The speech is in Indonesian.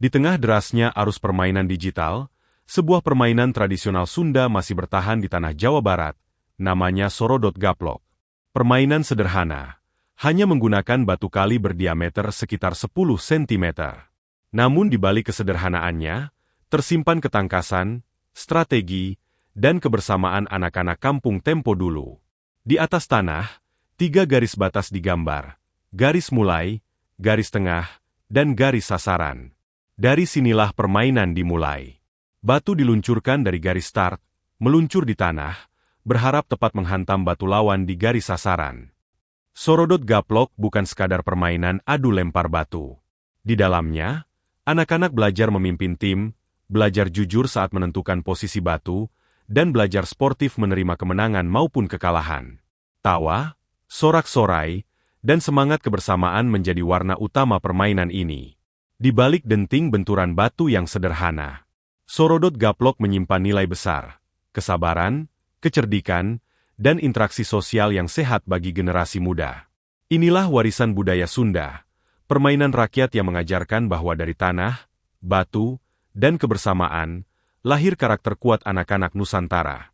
Di tengah derasnya arus permainan digital, sebuah permainan tradisional Sunda masih bertahan di tanah Jawa Barat, namanya Sorodot Gaplok. Permainan sederhana, hanya menggunakan batu kali berdiameter sekitar 10 cm. Namun di balik kesederhanaannya, tersimpan ketangkasan, strategi, dan kebersamaan anak-anak kampung tempo dulu. Di atas tanah, 3 garis batas digambar, garis mulai, garis tengah, dan garis sasaran. Dari sinilah permainan dimulai. Batu diluncurkan dari garis start, meluncur di tanah, berharap tepat menghantam batu lawan di garis sasaran. Sorodot Gaplok bukan sekadar permainan adu lempar batu. Di dalamnya, anak-anak belajar memimpin tim, belajar jujur saat menentukan posisi batu, dan belajar sportif menerima kemenangan maupun kekalahan. Tawa, sorak-sorai, dan semangat kebersamaan menjadi warna utama permainan ini. Di balik denting benturan batu yang sederhana, Sorodot Gaplok menyimpan nilai besar, kesabaran, kecerdikan, dan interaksi sosial yang sehat bagi generasi muda. Inilah warisan budaya Sunda, permainan rakyat yang mengajarkan bahwa dari tanah, batu, dan kebersamaan, lahir karakter kuat anak-anak Nusantara.